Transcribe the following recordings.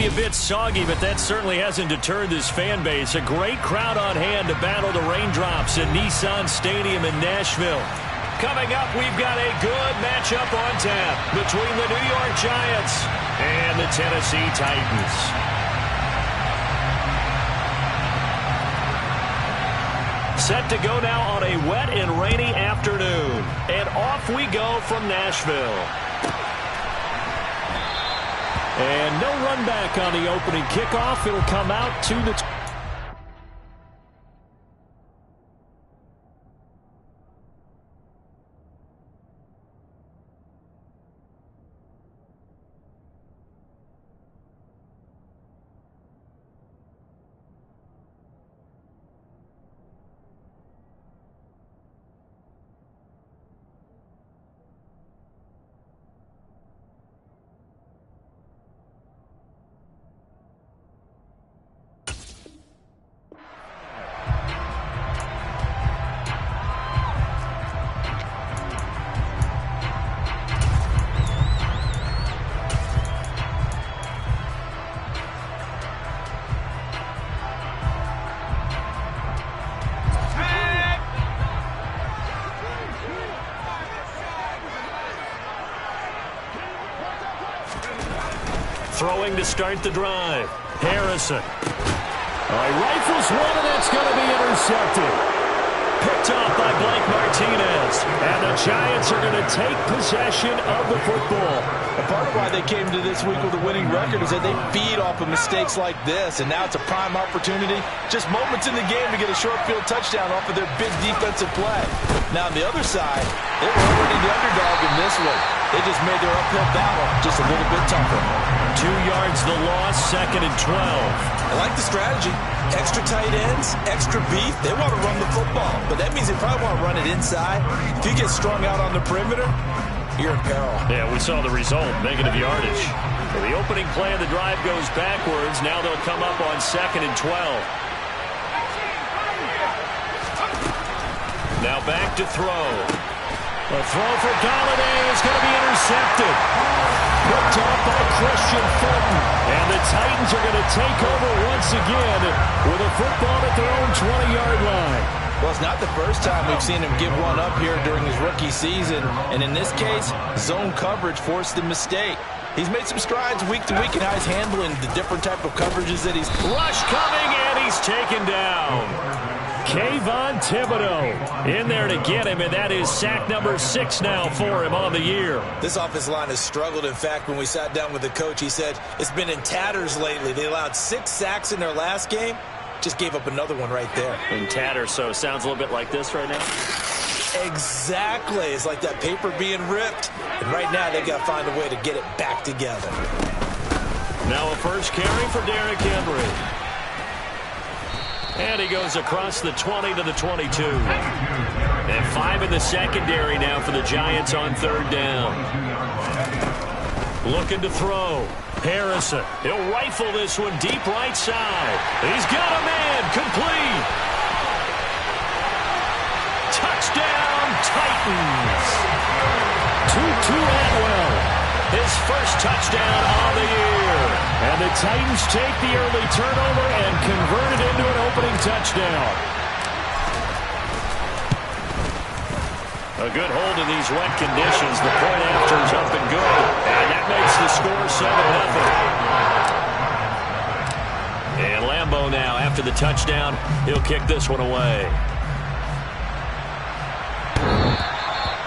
maybe a bit soggy, but that certainly hasn't deterred this fan base. A great crowd on hand to battle the raindrops at Nissan Stadium in Nashville. Coming up, we've got a good matchup on tap between the New York Giants and the Tennessee Titans. Set to go now on a wet and rainy afternoon. And off we go from Nashville. And no run back on the opening kickoff. It'll come out to the... Throwing to start the drive. Harrison. Rifles one, and that's going to be intercepted. Picked off by Blake Martinez. And the Giants are going to take possession of the football. A part of why they came to this week with a winning record is that they feed off of mistakes like this. And now it's a prime opportunity. Just moments in the game to get a short field touchdown off of their big defensive play. Now on the other side, they were already the underdog in this one. They just made their uphill battle just a little bit tougher. 2 yards the loss, 2nd and 12. I like the strategy. Extra tight ends, extra beef. They want to run the football, but that means they probably want to run it inside. If you get strung out on the perimeter, you're in peril. Yeah, we saw the result, negative yardage. Well, the opening play of the drive goes backwards. Now they'll come up on 2nd and 12. Now back to throw. A throw for Golladay is going to be intercepted. Picked off by Christian Fulton. And the Titans are going to take over once again with a football at their own 20-yard line. Well, it's not the first time we've seen him give one up here during his rookie season. And in this case, zone coverage forced the mistake. He's made some strides week to week in how he's handling the different type of coverages that he's... Rush coming, and he's taken down. Kayvon Thibodeaux in there to get him, and that is sack number 6 now for him on the year. This offensive line has struggled. In fact, when we sat down with the coach, he said it's been in tatters lately. They allowed 6 sacks in their last game. Just gave up another one right there. In tatters, so sounds a little bit like this right now. Exactly. It's like that paper being ripped. And right now, they've got to find a way to get it back together. Now a first carry for Derrick Henry. And he goes across the 20 to the 22. And 5 in the secondary now for the Giants on 3rd down. Looking to throw. Harrison. He'll rifle this one deep right side. He's got a man. Complete. Touchdown, Titans. Tutu Atwell. His first touchdown of the year. And the Titans take the early turnover and convert it into an opening touchdown. A good hold in these wet conditions. The point after is up and good. And that makes the score 7-0. And Lambeau now, after the touchdown, he'll kick this one away.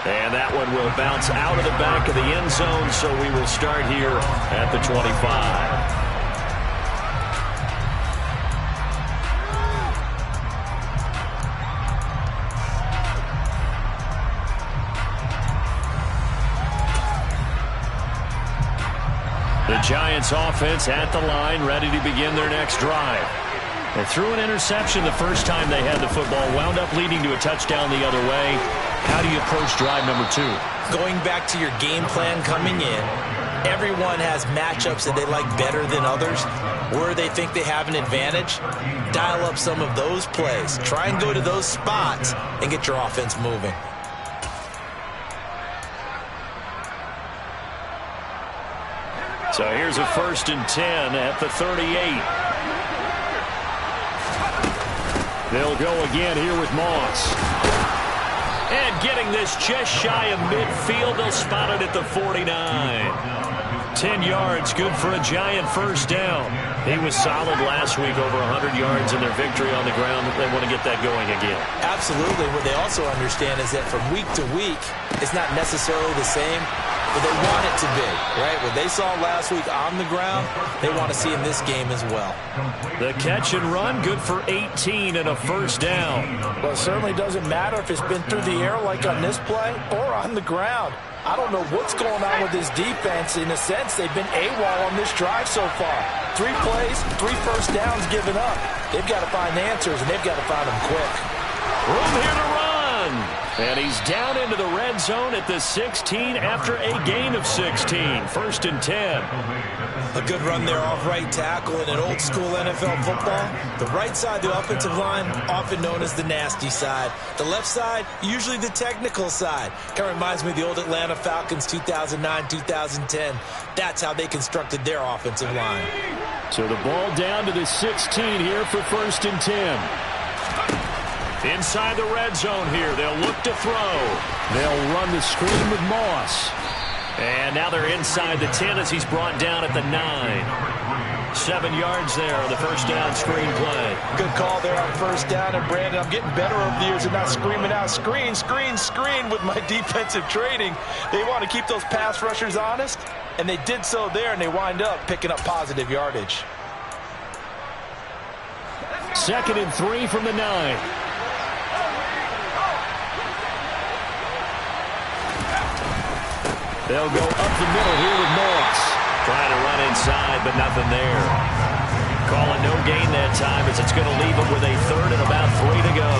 And that one will bounce out of the back of the end zone, so we will start here at the 25. The Giants offense at the line, ready to begin their next drive. They threw an interception the first time they had the football, wound up leading to a touchdown the other way. How do you approach drive number 2? Going back to your game plan coming in, everyone has matchups that they like better than others. Where they think they have an advantage, dial up some of those plays. Try and go to those spots and get your offense moving. So here's a 1st and 10 at the 38. They'll go again here with Moss. And getting this just shy of midfield, they'll spot it at the 49. 10 yards, good for a Giant first down. He was solid last week, over 100 yards in their victory on the ground. They want to get that going again. Absolutely. What they also understand is that from week to week, it's not necessarily the same, but they want it to be, right? What they saw last week on the ground, they want to see in this game as well. The catch and run, good for 18 and a first down. Well, it certainly doesn't matter if it's been through the air like on this play or on the ground. I don't know what's going on with this defense. In a sense, they've been AWOL on this drive so far. 3 plays, 3 first downs given up. They've got to find answers, and they've got to find them quick. Room here to run. And he's down into the red zone at the 16 after a gain of 16. 1st and 10. A good run there off right tackle in an old-school NFL football. The right side, the offensive line, often known as the nasty side. The left side, usually the technical side. Kind of reminds me of the old Atlanta Falcons 2009-2010. That's how they constructed their offensive line. So the ball down to the 16 here for 1st and 10. Inside the red zone here, they'll look to throw. They'll run the screen with Moss. And now they're inside the 10 as he's brought down at the 9. 7 yards there on the first down screen play. Good call there on first down. And, Brandon, I'm getting better over the years and not screaming out, screen, screen, screen with my defensive training. They want to keep those pass rushers honest, and they did so there, and they wind up picking up positive yardage. 2nd and 3 from the 9. They'll go up the middle here with Moss. Trying to run inside, but nothing there. Call it no gain that time as it's going to leave him with a 3rd and about 3 to go.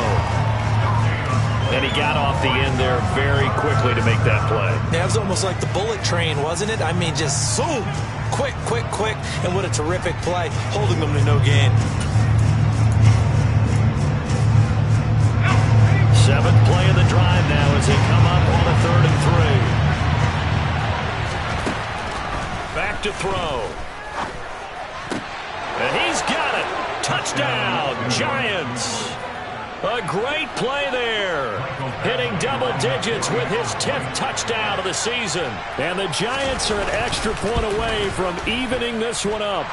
And he got off the end there very quickly to make that play. That was almost like the bullet train, wasn't it? I mean, just zoom. Quick, quick, quick. And what a terrific play, holding them to no gain. 7th play of the drive now as they come up on a 3rd and 3. Back to throw. And he's got it. Touchdown, Giants. A great play there. Hitting double digits with his 10th touchdown of the season. And the Giants are an extra point away from evening this one up.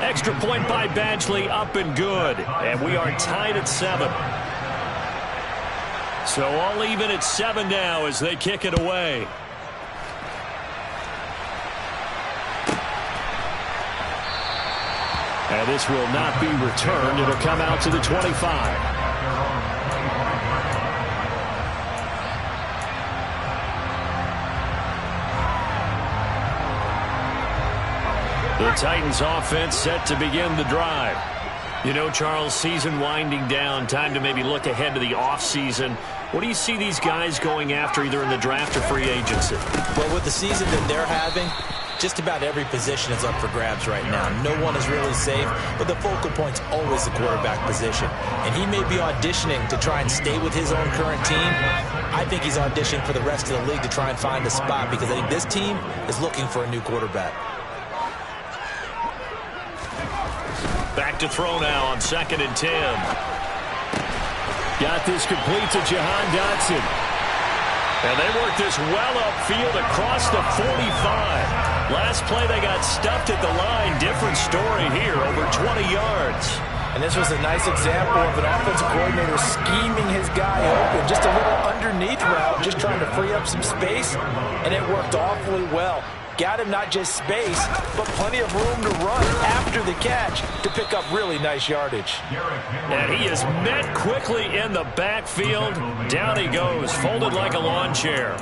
Extra point by Badgley, up and good. And we are tied at 7. So all even at 7 now as they kick it away. And this will not be returned. It'll come out to the 25. The Titans offense set to begin the drive. You know, Charles, season winding down, time to maybe look ahead to the offseason. What do you see these guys going after either in the draft or free agency? Well, with the season that they're having, just about every position is up for grabs right now. No one is really safe, but the focal point's always the quarterback position. And he may be auditioning to try and stay with his own current team. I think he's auditioning for the rest of the league to try and find a spot because I think this team is looking for a new quarterback. Back to throw now on 2nd and 10. Got this complete to Jahan Dotson. And they work this well upfield across the 45. Last play they got stuffed at the line. Different story here, over 20 yards. And this was a nice example of an offensive coordinator scheming his guy open. Just a little underneath route, just trying to free up some space, and it worked awfully well. Got him not just space, but plenty of room to run after the catch to pick up really nice yardage. And he is met quickly in the backfield. Down he goes, folded like a lawn chair.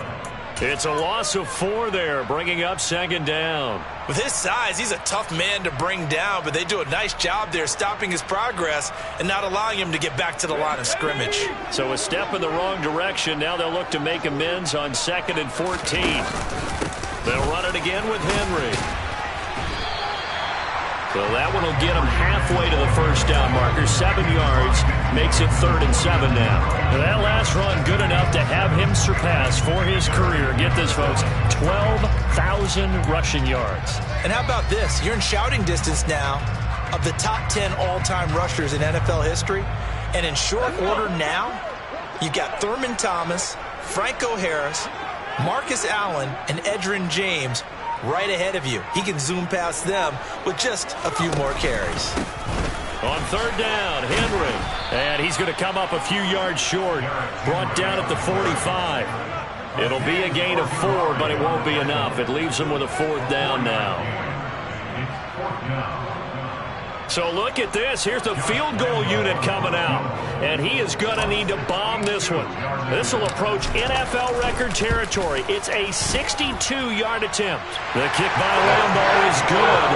It's a loss of 4 there, bringing up 2nd down. With his size, he's a tough man to bring down, but they do a nice job there stopping his progress and not allowing him to get back to the line of scrimmage. So a step in the wrong direction. Now they'll look to make amends on 2nd and 14. They'll run it again with Henry. So that one will get him halfway to the first down marker. 7 yards makes it 3rd and 7 now. That last run good enough to have him surpass for his career. Get this, folks, 12,000 rushing yards. And how about this? You're in shouting distance now of the top 10 all-time rushers in NFL history. And in short order now, you've got Thurman Thomas, Franco Harris, Marcus Allen, and Edgerrin James right ahead of you. He can zoom past them with just a few more carries. On third down, Henry. And he's going to come up a few yards short. Brought down at the 45. It'll be a gain of 4, but it won't be enough. It leaves him with a fourth down now. So look at this. Here's the field goal unit coming out. And he is going to need to bomb this one. This will approach NFL record territory. It's a 62-yard attempt. The kick by Lambeau is good.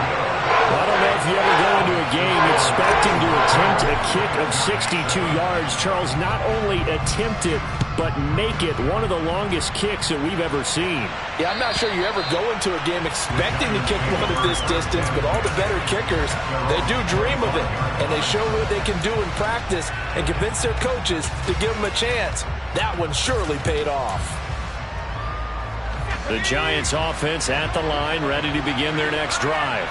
I don't know if you ever go into a game expecting to attempt a kick of 62 yards. Charles, not only attempt it, but make it one of the longest kicks that we've ever seen. Yeah, I'm not sure you ever go into a game expecting to kick one of this distance, but all the better kickers, they do dream of it, and they show what they can do in practice and convince their coaches to give them a chance. That one surely paid off. The Giants offense at the line, ready to begin their next drive.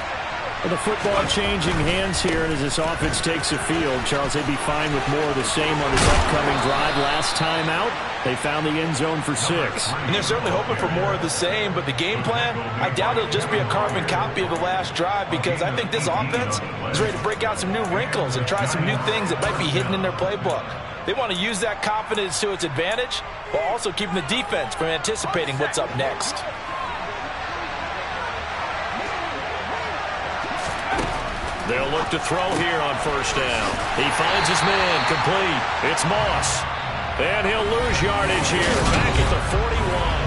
The football changing hands here, and as this offense takes the field, Charles, they'd be fine with more of the same on this upcoming drive. Last time out, they found the end zone for 6. And they're certainly hoping for more of the same, but the game plan, I doubt it'll just be a carbon copy of the last drive, because I think this offense is ready to break out some new wrinkles and try some new things that might be hidden in their playbook. They want to use that confidence to its advantage, while also keeping the defense from anticipating what's up next. They'll look to throw here on first down. He finds his man, complete. It's Moss. And he'll lose yardage here, back at the 41.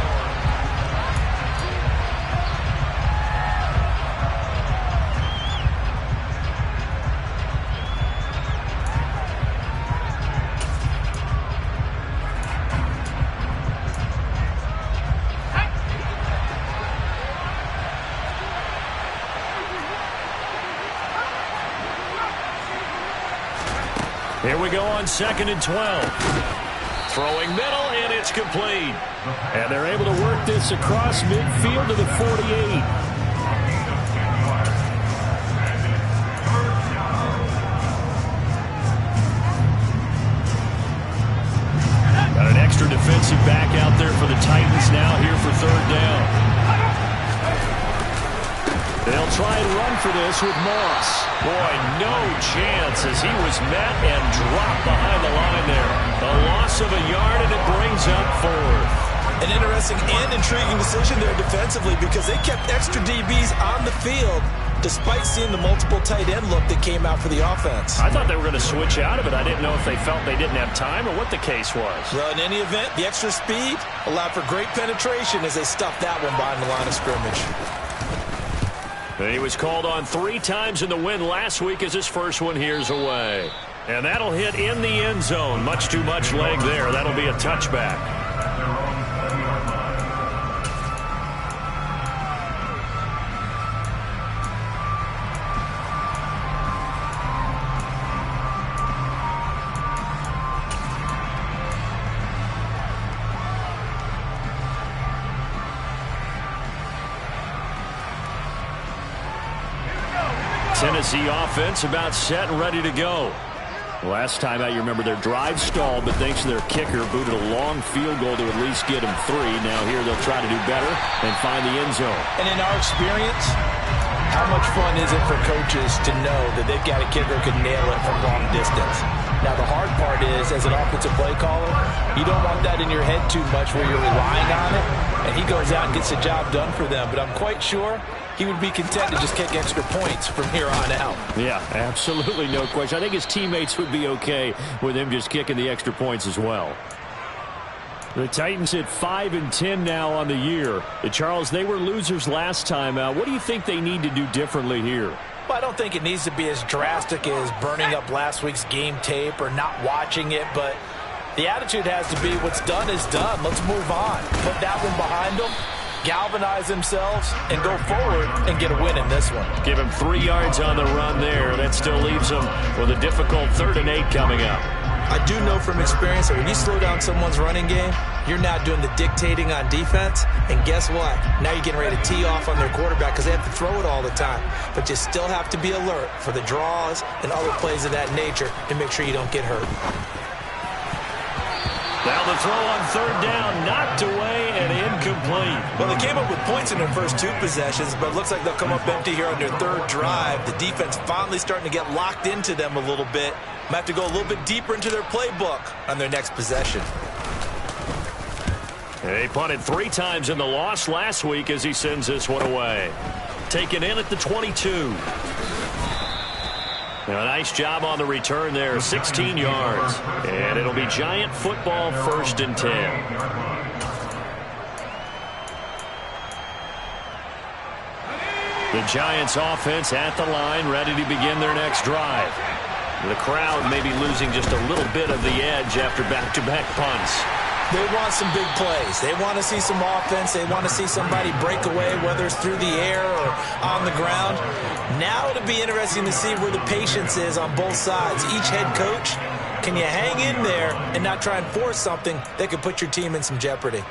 Here we go on 2nd and 12. Throwing middle, and it's complete. And they're able to work this across midfield to the 48. Got an extra defensive back out there for the Titans now here for third down. They'll try and run for this with Moss. Boy, no chance as he was met and dropped behind the line there. A loss of a yard, and it brings up 4th. An interesting and intriguing decision there defensively, because they kept extra DBs on the field despite seeing the multiple tight end look that came out for the offense. I thought they were going to switch out of it. I didn't know if they felt they didn't have time or what the case was. Well, in any event, the extra speed allowed for great penetration as they stuffed that one behind the line of scrimmage. He was called on 3 times in the win last week as his first one here's away. And that'll hit in the end zone. Much too much leg there. That'll be a touchback. Tennessee offense about set and ready to go. Last time out, you remember their drive stalled, but thanks to their kicker, booted a long field goal to at least get them 3. Now here they'll try to do better and find the end zone. And in our experience, how much fun is it for coaches to know that they've got a kicker who can nail it from long distance? Now, the hard part is, as an offensive play caller, you don't want that in your head too much where you're relying on it, and he goes out and gets the job done for them. But I'm quite sure he would be content to just kick extra points from here on out. Yeah, absolutely no question. I think his teammates would be okay with him just kicking the extra points as well. The Titans at 5-10 now on the year. Charles, they were losers last time out. What do you think they need to do differently here? Well, I don't think it needs to be as drastic as burning up last week's game tape or not watching it, but the attitude has to be what's done is done. Let's move on. Put that one behind them, galvanize themselves, and go forward and get a win in this one. Give him 3 yards on the run there. That still leaves them with a difficult 3rd and 8 coming up. I do know from experience that when you slow down someone's running game, You're now doing the dictating on defense, and guess what? Now you're getting ready to tee off on their quarterback because they have to throw it all the time. But you still have to be alert for the draws and other plays of that nature to make sure you don't get hurt. Now the throw on third down, knocked away and incomplete. Well, they came up with points in their first 2 possessions, but it looks like they'll come up empty here on their third drive. The defense finally starting to get locked into them a little bit. Might have to go a little bit deeper into their playbook on their next possession. They punted 3 times in the loss last week as he sends this one away. Taken in at the 22. A nice job on the return there, 16 yards. And it'll be Giant football, 1st and 10. The Giants offense at the line, ready to begin their next drive. The crowd may be losing just a little bit of the edge after back-to-back punts. They want some big plays. They want to see some offense. They want to see somebody break away, whether it's through the air or on the ground. Now it'll be interesting to see where the patience is on both sides. Each head coach, can you hang in there and not try and force something that could put your team in some jeopardy?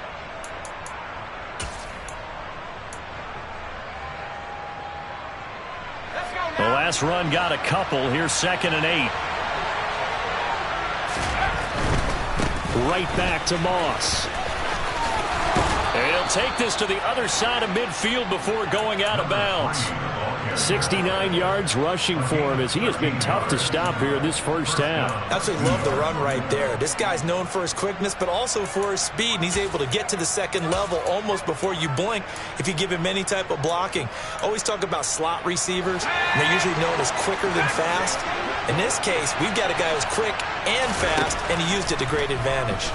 The last run got a couple. Here's 2nd and 8. Right back to Moss. And he'll take this to the other side of midfield before going out of bounds. 69 yards rushing for him as he has been tough to stop here this first half. Absolutely love the run right there. This guy's known for his quickness, but also for his speed, and he's able to get to the second level almost before you blink if you give him any type of blocking. Always talk about slot receivers, and they're usually known as quicker than fast. In this case, we've got a guy who's quick and fast, and he used it to great advantage.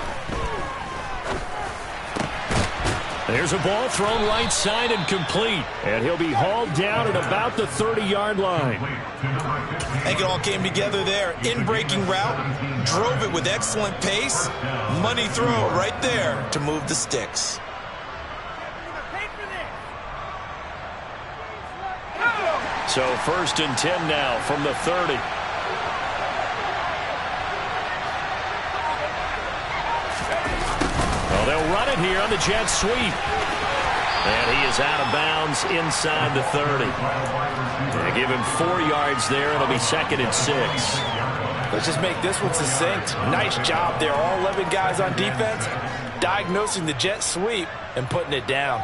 There's a ball thrown right side and complete. And he'll be hauled down at about the 30-yard line. I think it all came together there. In-breaking route, drove it with excellent pace. Money throw right there to move the sticks. So 1st and 10 now from the 30. They'll run it here on the jet sweep. And he is out of bounds inside the 30. They give him 4 yards there. It'll be 2nd and 6. Let's just make this one succinct. Nice job there. All 11 guys on defense diagnosing the jet sweep and putting it down.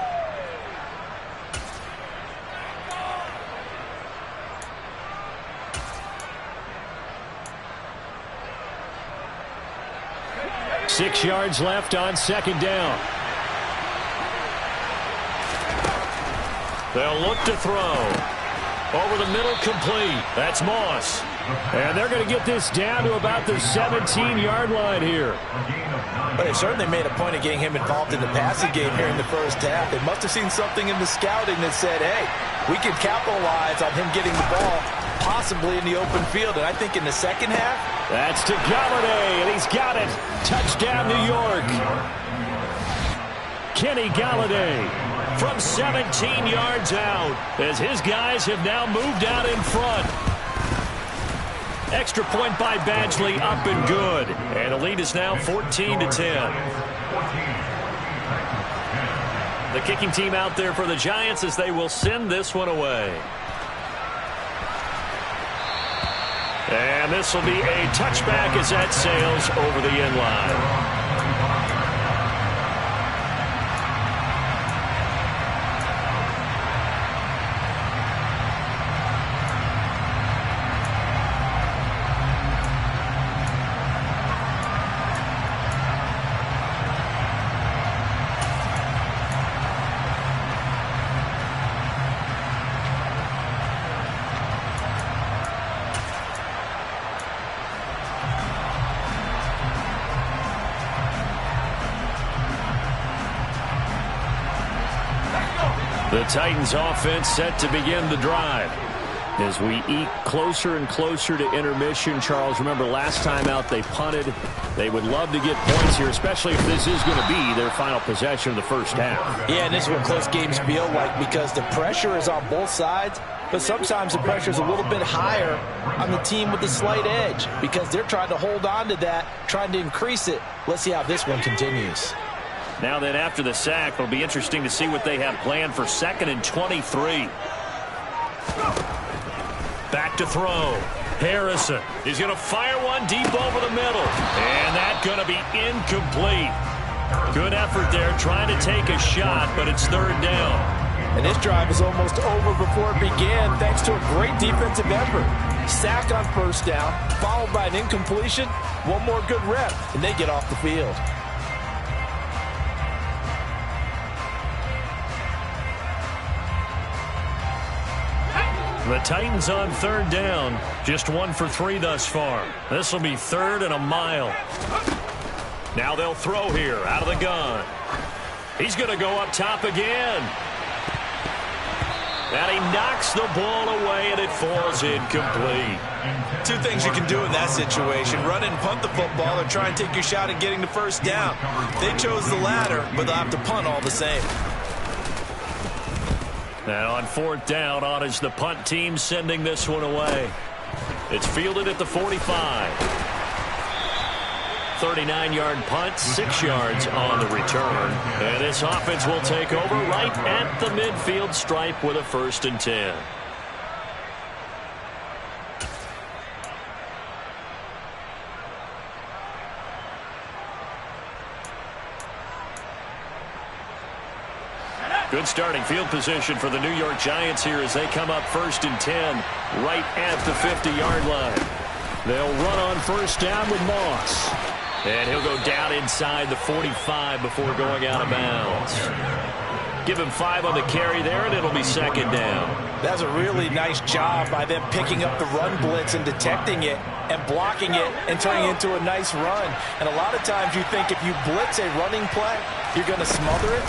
Six yards left on 2nd down. They'll look to throw. Over the middle, complete. That's Moss. And they're going to get this down to about the 17-yard line here. But they certainly made a point of getting him involved in the passing game here in the first half. They must have seen something in the scouting that said, hey, we can capitalize on him getting the ball possibly in the open field. And I think in the second half, that's to Galladay, and he's got it. Touchdown, New York. Kenny Galladay from 17 yards out as his guys have now moved out in front. Extra point by Badgley, up and good. And the lead is now 14-10. The kicking team out there for the Giants as they will send this one away. And this will be a touchback as that sails over the end line. The Titans offense set to begin the drive. As we eke closer and closer to intermission, Charles, remember last time out they punted. They would love to get points here, especially if this is going to be their final possession of the first half. Yeah, and this is what close games feel like because the pressure is on both sides, but sometimes the pressure is a little bit higher on the team with the slight edge because they're trying to hold on to that, trying to increase it. Let's see how this one continues. Now then, after the sack, it'll be interesting to see what they have planned for 2nd and 23. Back to throw. Harrison is going to fire one deep over the middle. And that's going to be incomplete. Good effort there trying to take a shot, but it's 3rd down. And this drive is almost over before it began thanks to a great defensive effort. Sack on 1st down, followed by an incompletion. One more good rep, and they get off the field. The Titans on 3rd down. Just 1 for 3 thus far. This will be 3rd and a mile. Now they'll throw here out of the gun. He's going to go up top again. And he knocks the ball away, and it falls incomplete. 2 things you can do in that situation. Run and punt the football or try and take your shot at getting the 1st down. They chose the latter, but they'll have to punt all the same. And on 4th down, on is the punt team sending this one away. It's fielded at the 45. 39-yard punt, 6 yards on the return. And this offense will take over right at the midfield stripe with a 1st and 10. Good starting field position for the New York Giants here as they come up 1st and 10 right at the 50-yard line. They'll run on 1st down with Moss. And he'll go down inside the 45 before going out of bounds. Give him 5 on the carry there, and it'll be 2nd down. That's a really nice job by them picking up the run blitz and detecting it and blocking it and turning it into a nice run. And a lot of times you think if you blitz a running play, you're going to smother it.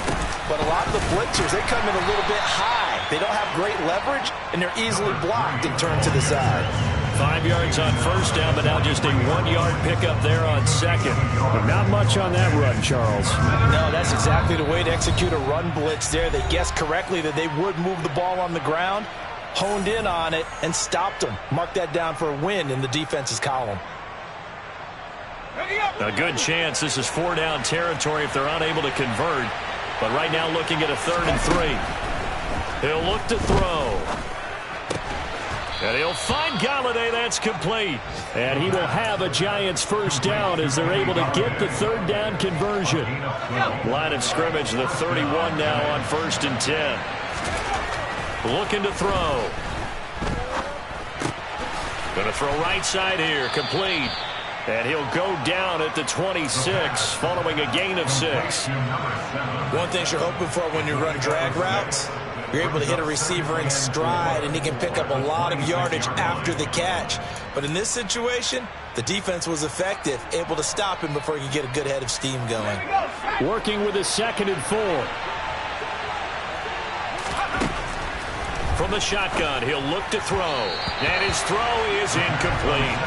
But a lot of the blitzers, they come in a little bit high. They don't have great leverage, and they're easily blocked and turned to the side. 5 yards on 1st down, but now just a 1-yard pickup there on 2nd. But not much on that run, Charles. No, that's exactly the way to execute a run blitz there. They guessed correctly that they would move the ball on the ground, honed in on it, and stopped them. Mark that down for a win in the defense's column. A good chance this is 4-down territory if they're unable to convert. But right now looking at a 3rd and 3. He'll look to throw. And he'll find Golladay. That's complete. And he will have a Giants 1st down as they're able to get the 3rd down conversion. Line of scrimmage, the 31 now on 1st and 10. Looking to throw. Going to throw right side here. Complete. And he'll go down at the 26 following a gain of 6. One thing you're hoping for when you run drag routes, you're able to hit a receiver in stride, and he can pick up a lot of yardage after the catch. But in this situation, the defense was effective, able to stop him before he could get a good head of steam going. Working with a 2nd and 4. From the shotgun, he'll look to throw. And his throw is incomplete.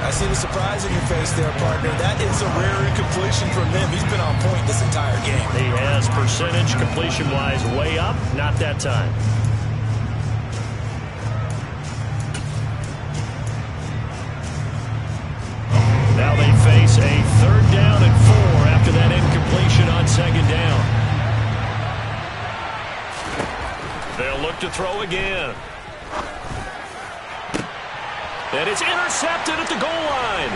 I see the surprise in your face there, partner. That is a rare incompletion from him. He's been on point this entire game. He has percentage completion-wise way up. Not that time. Now they face a 3rd down and 4 after that incompletion on 2nd down. They'll look to throw again. And it's intercepted at the goal line.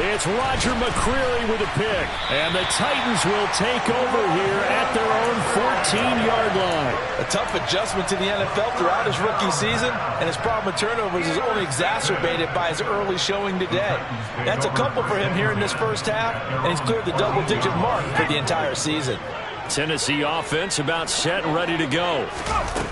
It's Roger McCreary with a pick. And the Titans will take over here at their own 14-yard line. A tough adjustment to the NFL throughout his rookie season, and his problem with turnovers is only exacerbated by his early showing today. That's a couple for him here in this 1st half, and he's cleared the double-digit mark for the entire season. Tennessee offense about set and ready to go.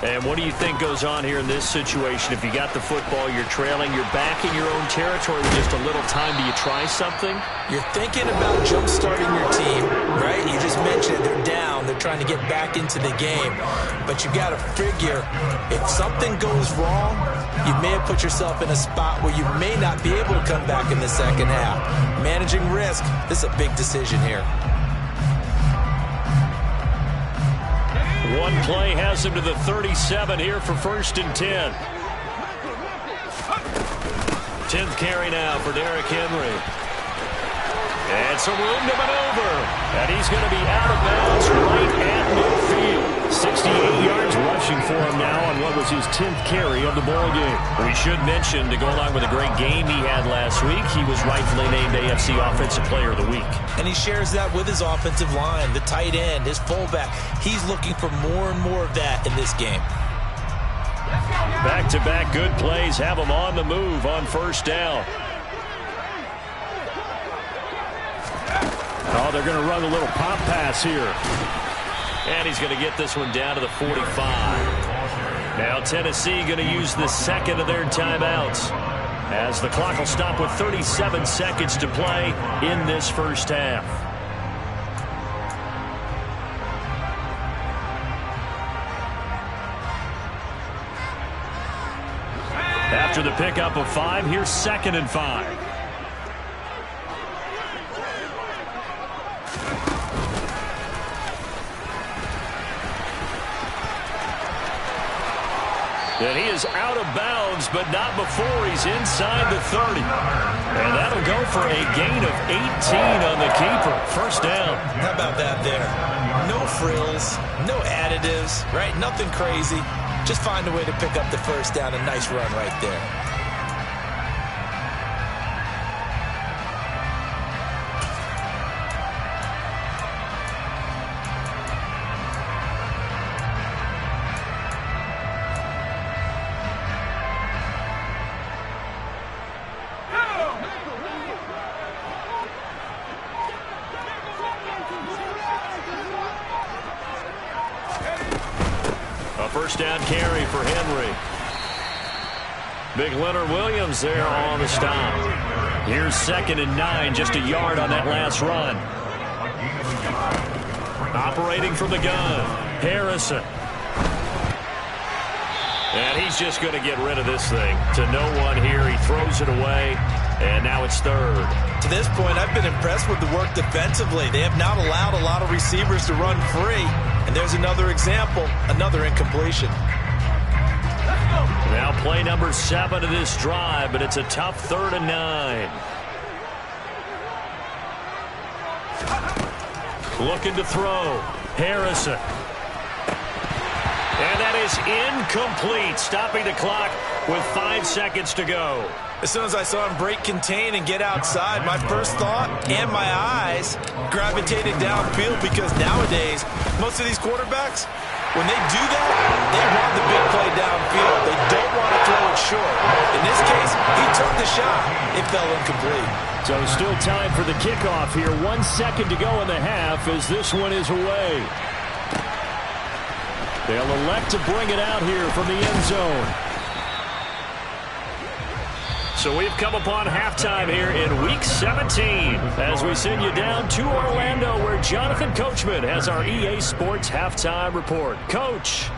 And what do you think goes on here in this situation? If you got the football, you're trailing, you're back in your own territory with just a little time. Do you try something? You're thinking about jump-starting your team, right? You just mentioned they're down. They're trying to get back into the game. But you got to figure if something goes wrong, you may have put yourself in a spot where you may not be able to come back in the 2nd half. Managing risk, this is a big decision here. One play has him to the 37 here for 1st and 10. 10th carry now for Derrick Henry. And some room to maneuver. And he's going to be out of bounds right at midfield. 68 yards rushing for him now on what was his 10th carry of the ball game. We should mention, to go along with a great game he had last week, he was rightfully named AFC Offensive Player of the Week. And he shares that with his offensive line, the tight end, his fullback. He's looking for more and more of that in this game. Back-to-back good plays have him on the move on first down. Oh, they're going to run a little pop pass here. And he's going to get this one down to the 45. Now Tennessee going to use the second of their timeouts, as the clock will stop with 37 seconds to play in this first half. After the pickup of 5, here's 2nd and 5. And he is out of bounds, but not before he's inside the 30. And that'll go for a gain of 18 on the keeper. First down. How about that there? No frills, no additives, right? Nothing crazy. Just find a way to pick up the first down. A nice run right there. First down carry for Henry. Big Leonard Williams there on the stop. Here's 2nd and 9, just a yard on that last run. Operating from the gun, Harrison. And he's just going to get rid of this thing to no one here. He throws it away, and now it's 3rd. To this point, I've been impressed with the work defensively. They have not allowed a lot of receivers to run free. And there's another example, another incompletion. Now play number 7 of this drive, but it's a tough 3rd and 9. Looking to throw. Harrison. And that is incomplete, stopping the clock with 5 seconds to go. As soon as I saw him break contain and get outside, my first thought and my eyes gravitated downfield, because nowadays, most of these quarterbacks, when they do that, they want the big play downfield. They don't want to throw it short. In this case, he took the shot. It fell incomplete. So still time for the kickoff here. 1 second to go in the half as this one is away. They'll elect to bring it out here from the end zone. So we've come upon halftime here in Week 17 as we send you down to Orlando, where Jonathan Coachman has our EA Sports Halftime Report. Coach.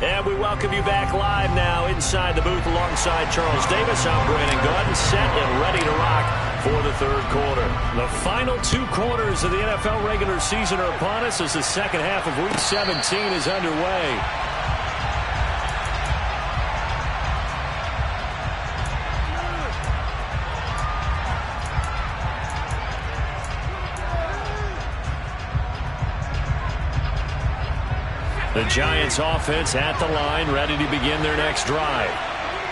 And we welcome you back live now inside the booth alongside Charles Davis. I'm Brandon Gordon, set and ready to rock for the 3rd quarter. The final 2 quarters of the NFL regular season are upon us as the second half of Week 17 is underway. The Giants offense at the line, ready to begin their next drive.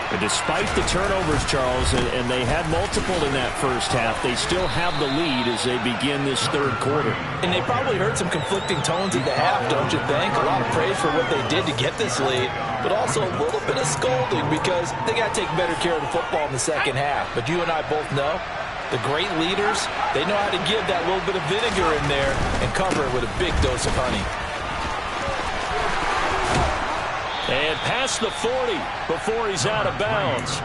But despite the turnovers, Charles, and they had multiple in that first half, they still have the lead as they begin this 3rd quarter. And they probably heard some conflicting tones at the half, don't you think? A lot of praise for what they did to get this lead, but also a little bit of scolding because they got to take better care of the football in the second half. But you and I both know the great leaders, they know how to give that little bit of vinegar in there and cover it with a big dose of honey. And past the 40 before he's out of bounds.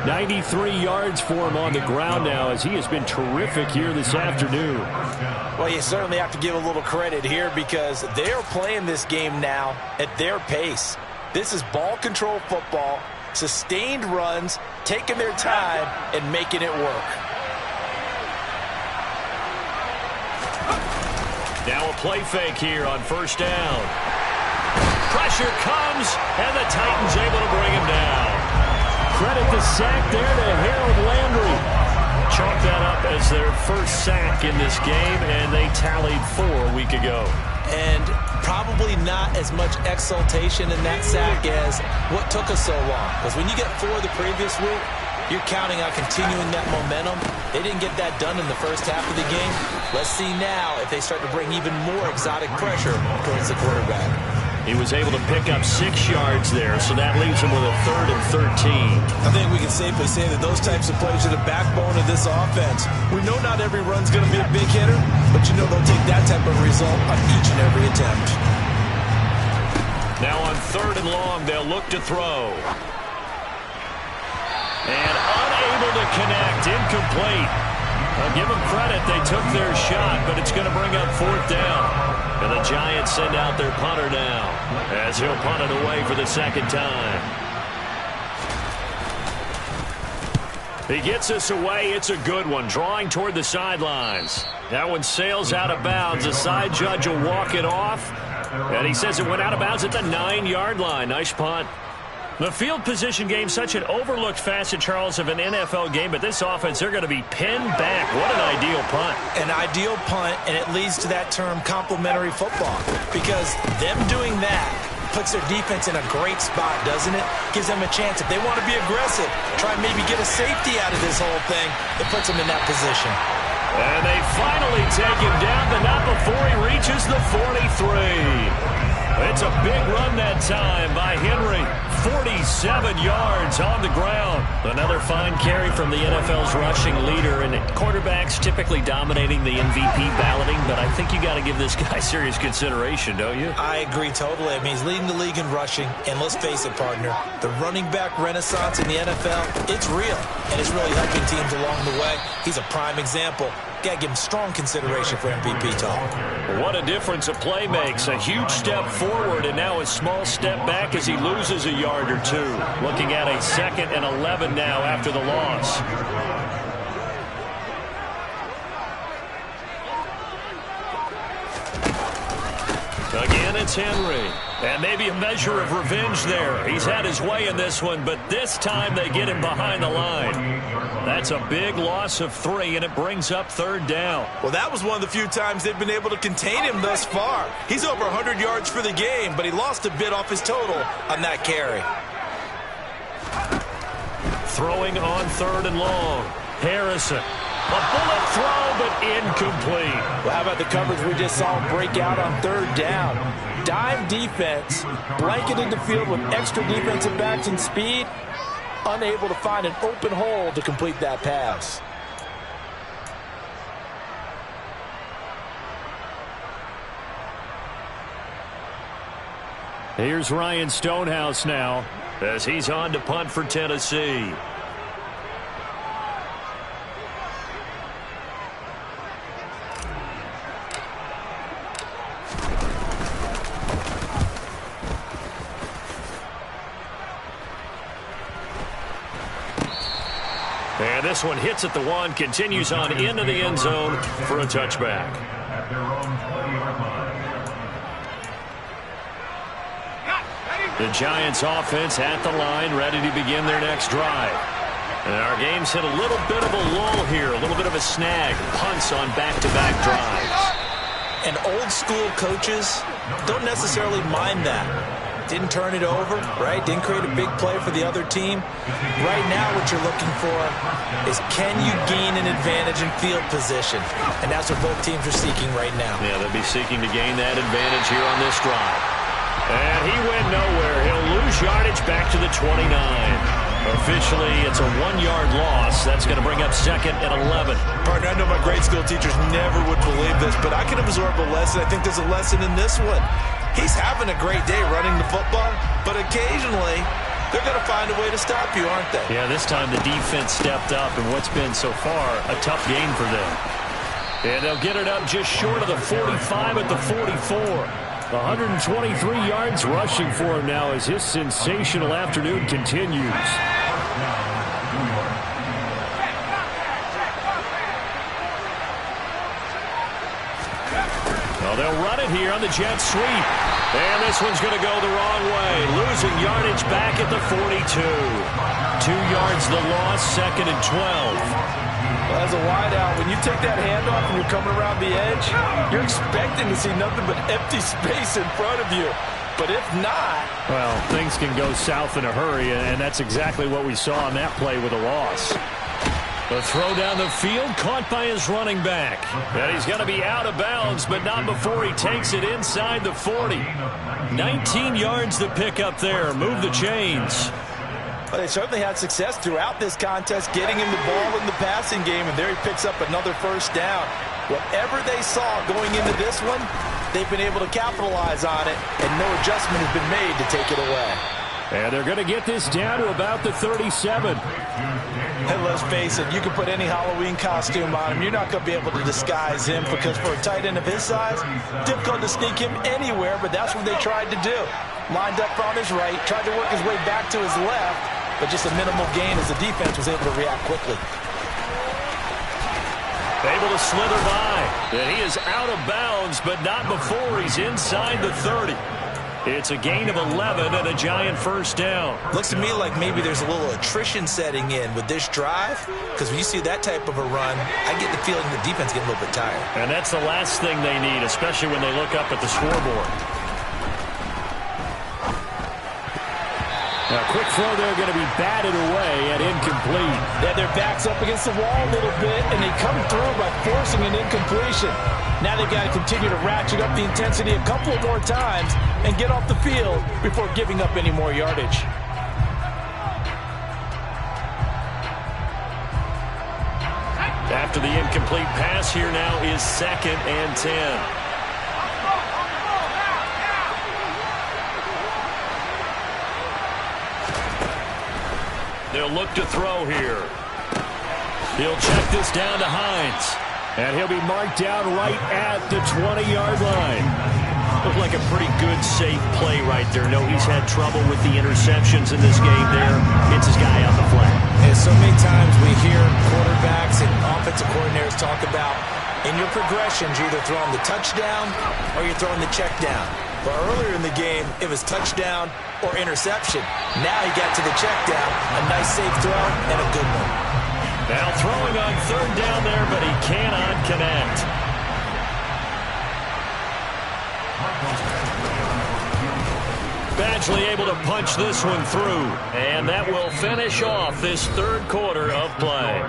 93 yards for him on the ground now, as he has been terrific here this afternoon. Well, you certainly have to give a little credit here because they're playing this game now at their pace. This is ball control football, sustained runs, taking their time and making it work. Now a play fake here on first down. Pressure comes, and the Titans able to bring him down. Credit the sack there to Harold Landry. Chalk that up as their first sack in this game, and they tallied 4 a week ago. And probably not as much exultation in that sack as what took us so long. Because when you get 4 the previous week, you're counting on continuing that momentum. They didn't get that done in the first half of the game. Let's see now if they start to bring even more exotic pressure towards the quarterback. He was able to pick up 6 yards there, so that leaves him with a 3rd and 13. I think we can safely say that those types of plays are the backbone of this offense. We know not every run's going to be a big hitter, but you know they'll take that type of result on each and every attempt. Now on 3rd and long, they'll look to throw. And unable to connect, incomplete. I'll give them credit, they took their shot, but it's going to bring up 4th down. And the Giants send out their punter now, as he'll punt it away for the 2nd time. He gets us away, it's a good one, drawing toward the sidelines. That one sails out of bounds, the side judge will walk it off, and he says it went out of bounds at the 9-yard line. Nice punt. The field position game, such an overlooked facet, Charles, of an NFL game, but this offense, they're going to be pinned back. What an ideal punt. An ideal punt, and it leads to that term complementary football, because them doing that puts their defense in a great spot, doesn't it? Gives them a chance. If they want to be aggressive, try and maybe get a safety out of this whole thing, it puts them in that position. And they finally take him down, but not before he reaches the 43. It's a big run that time by Henry. 47 yards on the ground. Another fine carry from the NFL's rushing leader, and quarterbacks typically dominating the MVP balloting, but I think you got to give this guy serious consideration, don't you? I agree totally. I mean, he's leading the league in rushing, and let's face it, partner, the running back renaissance in the NFL, it's real, and it's really helping teams along the way. He's a prime example. Got to give him strong consideration for MVP talk. What a difference a play makes. A huge step forward and now a small step back as he loses a yard or 2. Looking at a 2nd and 11 now after the loss. Again, it's Henry. And maybe a measure of revenge there. He's had his way in this one, but this time they get him behind the line. That's a big loss of 3, and it brings up 3rd down. Well, that was one of the few times they've been able to contain him thus far. He's over 100 yards for the game, but he lost a bit off his total on that carry. Throwing on 3rd and long. Harrison. A bullet throw, but incomplete. Well, how about the coverage we just saw him break out on 3rd down? Dime defense, blanketed the field with extra defensive backs and speed, unable to find an open hole to complete that pass. Here's Ryan Stonehouse now, as he's on to punt for Tennessee. And this one hits at the 1, continues on into the end zone for a touchback. The Giants offense at the line, ready to begin their next drive. And our game's hit a little bit of a lull here, a little bit of a snag. Punts on back-to-back drives. And old school coaches don't necessarily mind that. Didn't turn it over, right? Didn't create a big play for the other team. Right now what you're looking for is, can you gain an advantage in field position? And that's what both teams are seeking right now. Yeah, they'll be seeking to gain that advantage here on this drive. And he went nowhere. He'll lose yardage back to the 29. Officially, it's a 1-yard loss. That's going to bring up 2nd and 11. Partner, I know my grade school teachers never would believe this, but I can absorb a lesson. I think there's a lesson in this one. He's having a great day running the football, but occasionally they're going to find a way to stop you, aren't they? Yeah, this time the defense stepped up in what's been so far a tough game for them. And they'll get it up just short of the 45 at the 44. 123 yards rushing for him now as his sensational afternoon continues. Well, they'll run it here on the jet sweep. And this one's going to go the wrong way. Losing yardage back at the 42. 2 yards the loss, 2nd and 12. Well, as a wideout, when you take that handoff and you're coming around the edge, you're expecting to see nothing but empty space in front of you. But if not... Well, things can go south in a hurry, and that's exactly what we saw on that play with a loss. The throw down the field, caught by his running back. And he's going to be out of bounds, but not before he takes it inside the 40. 19 yards to pick up there. Move the chains. Well, they certainly had success throughout this contest, getting him the ball in the passing game, and there he picks up another first down. Whatever they saw going into this one, they've been able to capitalize on it, and no adjustment has been made to take it away. And they're going to get this down to about the 37. And let's face it, you can put any Halloween costume on him. You're not going to be able to disguise him because for a tight end of his size, difficult to sneak him anywhere, but that's what they tried to do. Lined up on his right, tried to work his way back to his left, but just a minimal gain as the defense was able to react quickly. Able to slither by. And he is out of bounds, but not before he's inside the 30. It's a gain of 11 and a giant first down. Looks to me like maybe there's a little attrition setting in with this drive, because when you see that type of a run, I get the feeling the defense getting a little bit tired. And that's the last thing they need, especially when they look up at the scoreboard. A quick throw there going to be batted away and incomplete. Yeah, their backs up against the wall a little bit, and they come through by forcing an incompletion. Now they've got to continue to ratchet up the intensity a couple of more times and get off the field before giving up any more yardage. After the incomplete pass, here now is 2nd and 10. They'll look to throw here. He'll check this down to Hines. And he'll be marked down right at the 20-yard line. Looked like a pretty good, safe play right there. No, he's had trouble with the interceptions in this game there. Hits his guy on the flat. And so many times we hear quarterbacks and offensive coordinators talk about in your progressions, you're either throwing the touchdown or you're throwing the check down. But earlier in the game, it was touchdown or interception. Now he got to the check down, a nice safe throw, and a good one. Now throwing on 3rd down there, but he cannot connect. Badgley able to punch this one through. And that will finish off this 3rd quarter of play.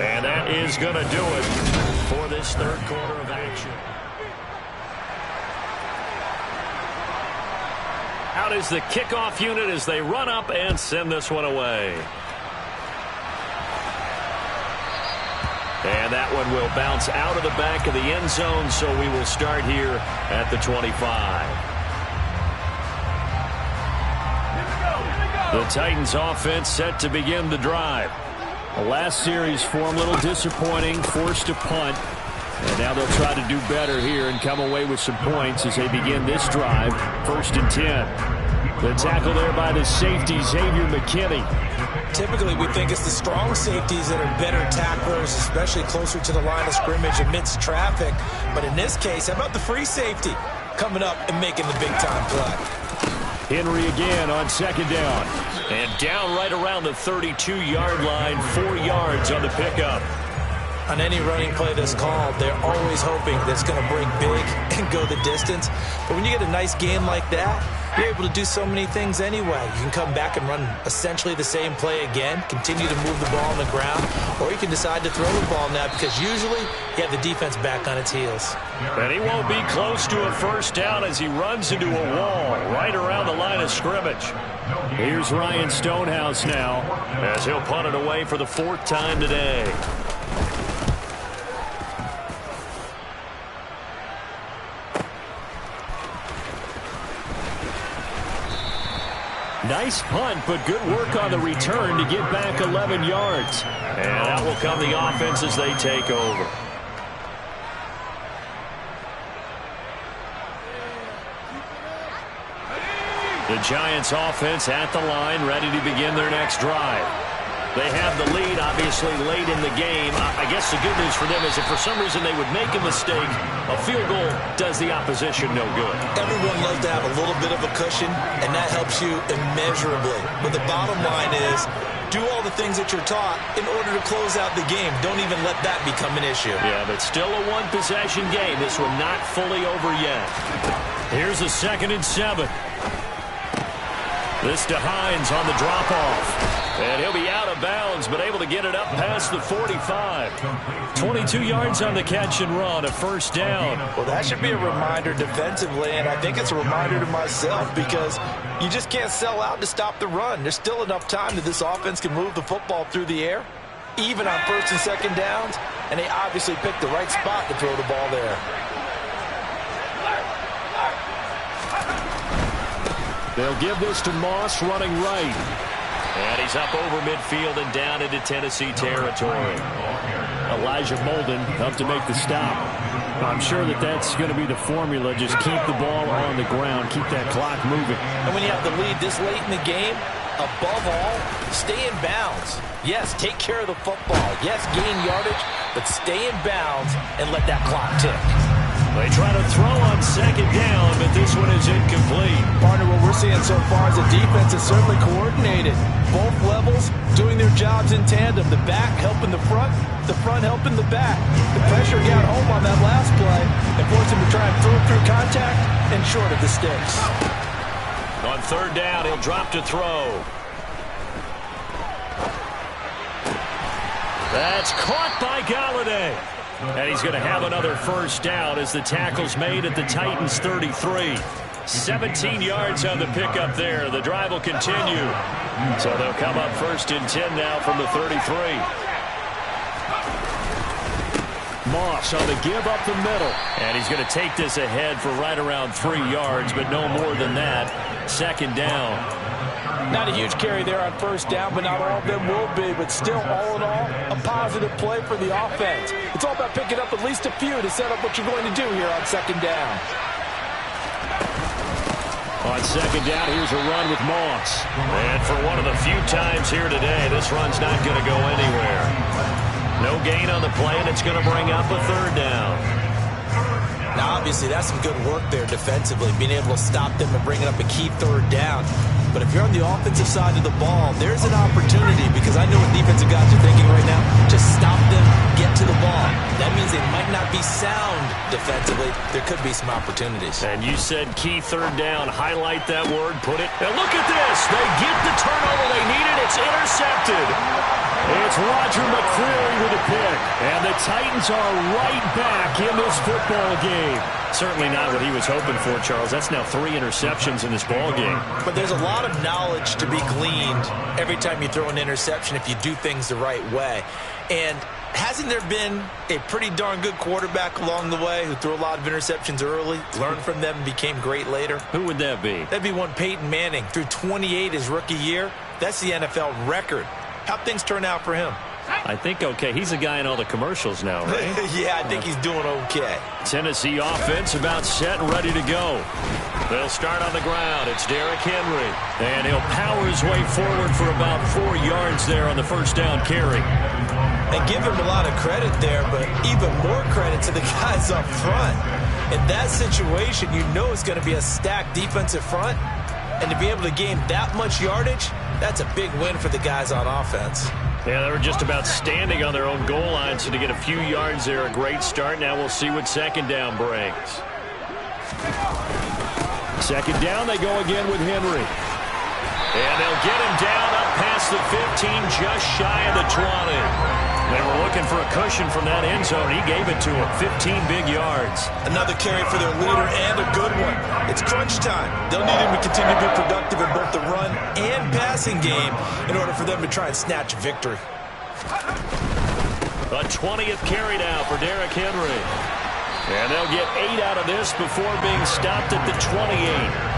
And that is going to do it for this 3rd quarter of action. Out is the kickoff unit as they run up and send this one away. And that one will bounce out of the back of the end zone, so we will start here at the 25. The Titans offense set to begin the drive. The last series for them a little disappointing, forced to punt. And now they'll try to do better here and come away with some points as they begin this drive. 1st and 10. The tackle there by the safety, Xavier McKinney. Typically, we think it's the strong safeties that are better tacklers, especially closer to the line of scrimmage amidst traffic. But in this case, how about the free safety coming up and making the big-time play? Henry again on 2nd down. And down right around the 32-yard line, 4 yards on the pickup. On any running play that's called, they're always hoping that it's going to break big and go the distance. But when you get a nice game like that, you're able to do so many things anyway. You can come back and run essentially the same play again, continue to move the ball on the ground, or you can decide to throw the ball now because usually you have the defense back on its heels. And he won't be close to a first down as he runs into a wall right around the line of scrimmage. Here's Ryan Stonehouse now as he'll punt it away for the 4th time today. Nice punt, but good work on the return to get back 11 yards. And out will come the offense as they take over. The Giants offense at the line, ready to begin their next drive. They have the lead, obviously, late in the game. I guess the good news for them is if for some reason they would make a mistake, a field goal does the opposition no good. Everyone loves to have a little bit of a cushion, and that helps you immeasurably. But the bottom line is, do all the things that you're taught in order to close out the game. Don't even let that become an issue. Yeah, but still a one-possession game. This one not fully over yet. Here's a 2nd and 7. This to Hines on the drop-off. And he'll be out of bounds, but able to get it up past the 45. 22 yards on the catch and run, a 1st down. Well, that should be a reminder defensively, and I think it's a reminder to myself because you just can't sell out to stop the run. There's still enough time that this offense can move the football through the air, even on 1st and 2nd downs, and they obviously picked the right spot to throw the ball there. They'll give this to Moss running right. And he's up over midfield and down into Tennessee territory. Elijah Molden up to make the stop. I'm sure that's going to be the formula. Just keep the ball on the ground. Keep that clock moving. And when you have the lead this late in the game, above all, stay in bounds. Yes, take care of the football. Yes, gain yardage, but stay in bounds and let that clock tick. They try to throw on 2nd down, but this one is incomplete. Partner, what we're seeing so far is the defense is certainly coordinated. Both levels doing their jobs in tandem. The back helping the front helping the back. The pressure got home on that last play and forced him to try and throw through contact and short of the sticks. On 3rd down, he'll drop to throw. That's caught by Galladay. And he's going to have another 1st down as the tackle's made at the Titans' 33. 17 yards on the pickup there. The drive will continue. So they'll come up 1st and 10 now from the 33. Moss on the give up the middle. And he's going to take this ahead for right around 3 yards, but no more than that. 2nd down. Not a huge carry there on 1st down, but not all of them will be. But still, all in all, a positive play for the offense. It's all about picking up at least a few to set up what you're going to do here on 2nd down. On 2nd down, here's a run with Moss. And for one of the few times here today, this run's not going to go anywhere. No gain on the play, and it's going to bring up a 3rd down. Now, obviously, that's some good work there defensively, being able to stop them and bring it up a key 3rd down. But if you're on the offensive side of the ball, there's an opportunity because I know what defensive guys are thinking right now. Just stop them, get to the ball. That means they might not be sound defensively. There could be some opportunities. And you said key 3rd down. Highlight that word. Put it. And look at this. They get the turnover they needed. It's intercepted. It's Roger McCreary with a pick. And the Titans are right back in this football game. Certainly not what he was hoping for, Charles. That's now 3 interceptions in this ball game. But there's a lot of knowledge to be gleaned every time you throw an interception if you do things the right way. And hasn't there been a pretty darn good quarterback along the way who threw a lot of interceptions early, learned from them, and became great later? Who would that be? That'd be one Peyton Manning. Threw 28 his rookie year. That's the NFL record. How'd things turn out for him? I think okay. He's a guy in all the commercials now, right? Yeah, I think he's doing okay. Tennessee offense about set and ready to go. They'll start on the ground. It's Derrick Henry. And he'll power his way forward for about 4 yards there on the 1st down carry. And give him a lot of credit there, but even more credit to the guys up front. In that situation, you know it's going to be a stacked defensive front. And to be able to gain that much yardage, that's a big win for the guys on offense. Yeah, they were just about standing on their own goal line, so to get a few yards there, a great start. Now we'll see what 2nd down brings. 2nd down, they go again with Henry. And they'll get him down up past the 15, just shy of the 20. They were looking for a cushion from that end zone. He gave it to him, 15 big yards. Another carry for their leader and a good one. It's crunch time. They'll need him to continue to be productive in both the run and passing game in order for them to try and snatch a victory. A 20th carry now for Derrick Henry. And they'll get 8 out of this before being stopped at the 28.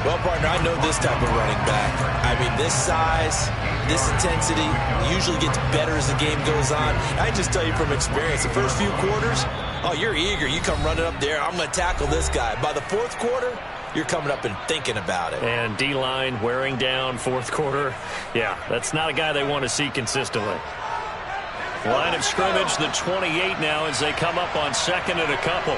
Well, partner, I know this type of running back. I mean, this size, this intensity usually gets better as the game goes on. I just tell you from experience, the first few quarters, oh, you're eager. You come running up there, I'm going to tackle this guy. By the 4th quarter, you're coming up and thinking about it. And D-line wearing down fourth quarter. Yeah, that's not a guy they want to see consistently. Line of scrimmage, the 28 now as they come up on second and a couple.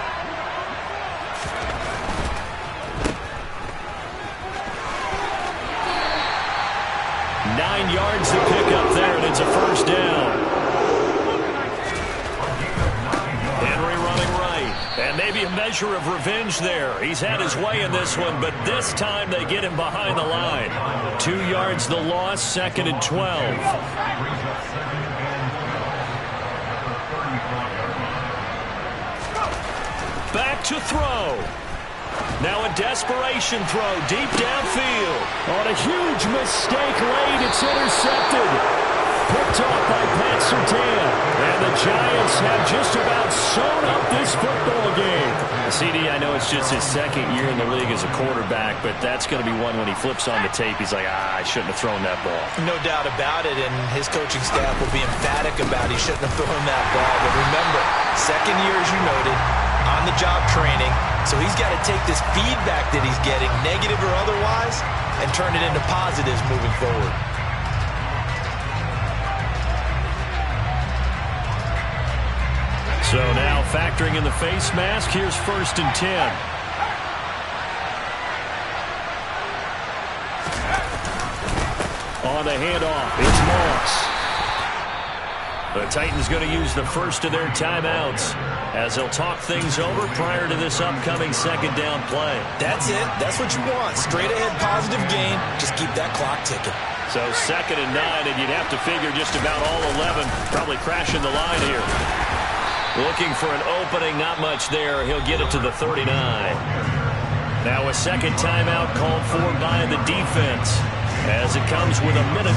Nine yards to pick up there, and it's a first down. Henry running right, and maybe a measure of revenge there. He's had his way in this one, but this time they get him behind the line. 2 yards the loss, second and 12. Back to throw. Now a desperation throw deep downfield. On a huge mistake late, it's intercepted. Picked off by Pat Surtain. And the Giants have just about sewn up this football game. CD, I know it's just his second year in the league as a quarterback, but that's going to be one when he flips on the tape. He's like, I shouldn't have thrown that ball. No doubt about it, and his coaching staff will be emphatic about he shouldn't have thrown that ball. But remember, second year, as you noted, on-the-job training, so he's got to take this feedback that he's getting, negative or otherwise, and turn it into positives moving forward. So now factoring in the face mask, here's first and 10. On the handoff, it's Moss. The Titans going to use the first of their timeouts as they'll talk things over prior to this upcoming second down play. That's it. That's what you want. Straight ahead positive gain. Just keep that clock ticking. So second and 9, and you'd have to figure just about all 11 probably crashing the line here. Looking for an opening, not much there. He'll get it to the 39. Now a second timeout called for by the defense as it comes with 1:04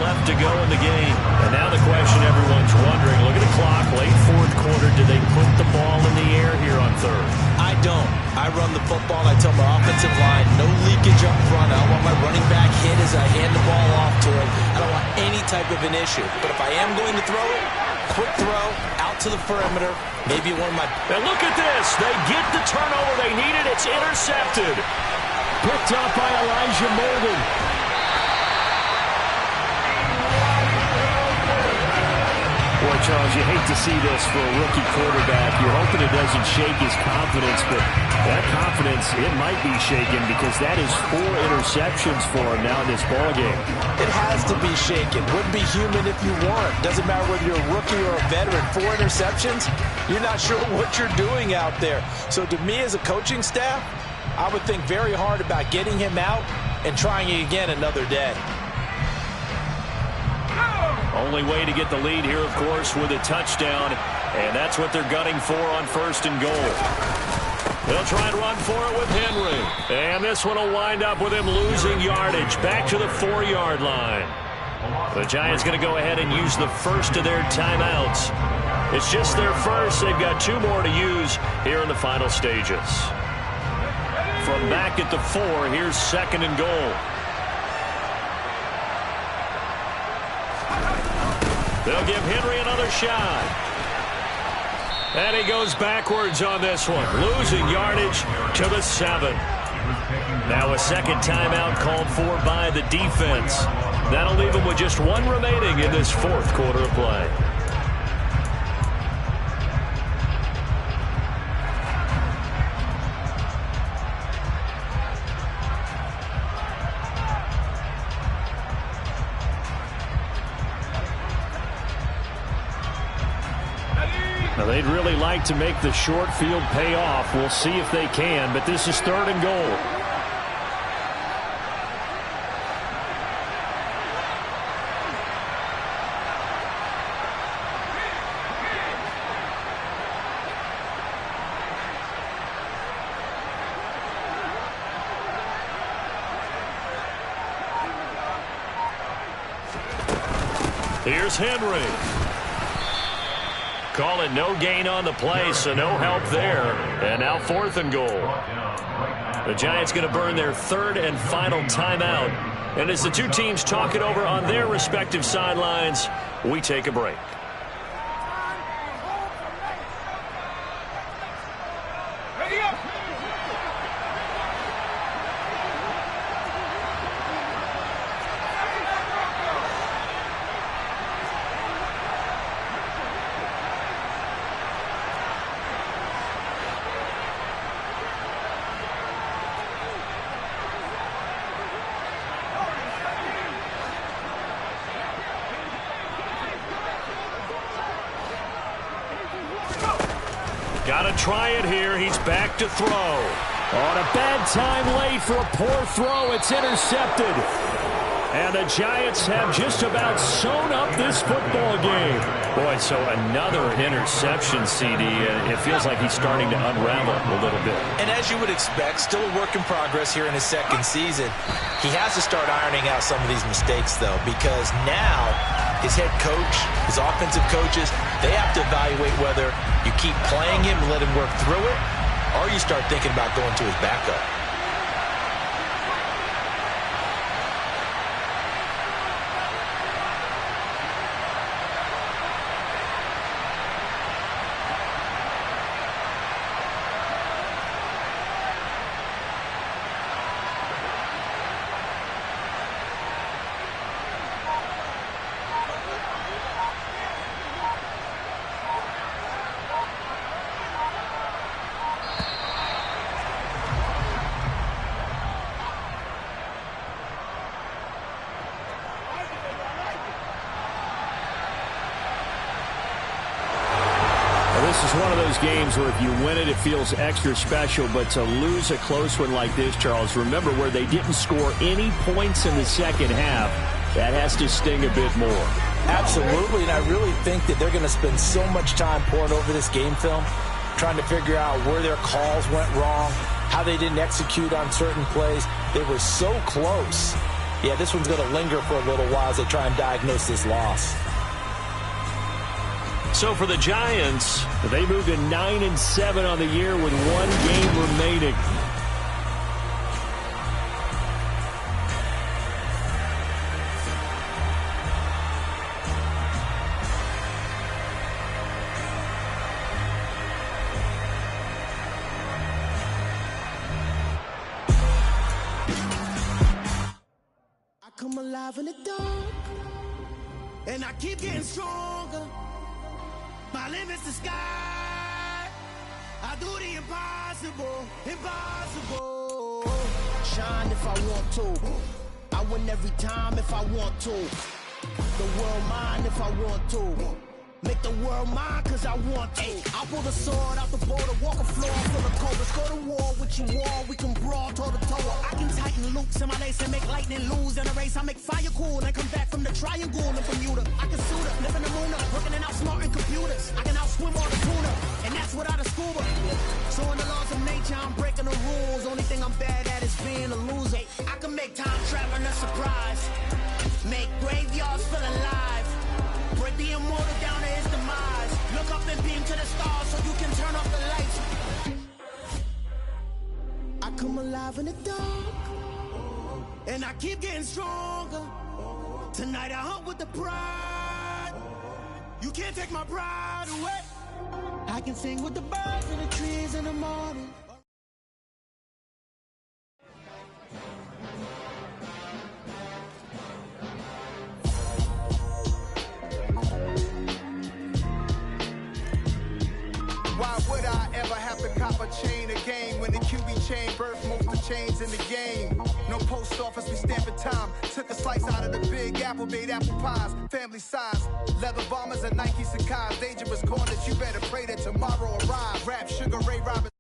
left to go in the game. And now the question everyone's wondering, look at the clock, late fourth quarter, do they put the ball in the air here on third? I don't. I run the football, and I tell my offensive line, no leakage up front. I don't want my running back hit as I hand the ball off to him. I don't want any type of an issue. But if I am going to throw it, quick throw, out to the perimeter, maybe one of my... And look at this. They get the turnover they needed. It's intercepted. Picked up by Elijah Molden. Boy, Charles, you hate to see this for a rookie quarterback. You're hoping it doesn't shake his confidence, but that confidence, it might be shaken because that is 4 interceptions for him now in this ballgame. It has to be shaken. Wouldn't be human if you weren't. Doesn't matter whether you're a rookie or a veteran. 4 interceptions, you're not sure what you're doing out there. So to me as a coaching staff, I would think very hard about getting him out and trying it again another day. Only way to get the lead here, of course, with a touchdown, and that's what they're gunning for on first and goal. They'll try and run for it with Henry, and this one will wind up with him losing yardage back to the 4-yard line. The Giants going to go ahead and use the first of their timeouts. It's just their first. They've got 2 more to use here in the final stages. From back at the 4, here's second and goal. They'll give Henry another shot. And he goes backwards on this one, losing yardage to the 7. Now a second timeout called for by the defense. That'll leave him with just 1 remaining in this fourth quarter of play. Now, they'd really like to make the short field pay off. We'll see if they can, but this is third and goal. Here's Henry. Call it no gain on the play, so no help there. And now fourth and goal. The Giants going to burn their third and final timeout. And as the 2 teams talk it over on their respective sidelines, we take a break. Got to try it here. He's back to throw. On a bad time late for a poor throw. It's intercepted. And the Giants have just about sewn up this football game. Boy, so another interception, CD. It feels like he's starting to unravel a little bit. And as you would expect, still a work in progress here in his second season. He has to start ironing out some of these mistakes, though, because now his head coach, his offensive coaches, they have to evaluate whether you keep playing him and let him work through it, or you start thinking about going to his backup. This is one of those games where if you win it, it feels extra special. But to lose a close one like this, Charles, remember where they didn't score any points in the second half. That has to sting a bit more. Absolutely, and I really think that they're going to spend so much time pouring over this game film, trying to figure out where their calls went wrong, how they didn't execute on certain plays. They were so close. Yeah, this one's going to linger for a little while as they try and diagnose this loss. So for the Giants, they moved to 9-7 on the year with one game remaining. I come alive in the dark, and I keep getting stronger. My limit's the sky. I do the impossible, impossible. Shine if I want to. I win every time if I want to. The world mine if I want to. Make the world mine cause I want to. I'll pull the sword out the border, walk a floor full of cold. Let's go to war with you war, we can brawl toe to toe. I can tighten loops in my lace and make lightning lose in a race. I make fire cool and come back from the triangle in Bermuda. I can suit up, live in the moon up, working and outsmarting computers. I can outswim all the tuna, and that's without a scuba. So in the laws of nature, I'm breaking the rules. Only thing I'm bad at is being a loser. I can make time traveling a surprise, make graveyards feel alive. Break the immortal down to his demise. Look up and beam to the stars so you can turn off the lights. I come alive in the dark, and I keep getting stronger. Tonight I hunt with the pride. You can't take my pride away. I can sing with the birds and the trees in the morning. Why would I ever have to cop a chain again when the QB chain birthed most of the chains in the game? No post office, we stamping time. Took a slice out of the big apple, made apple pies, family size. Leather bombers and Nike Sacai's. Dangerous corners, you better pray that tomorrow arrives. Rap Sugar Ray Robinson.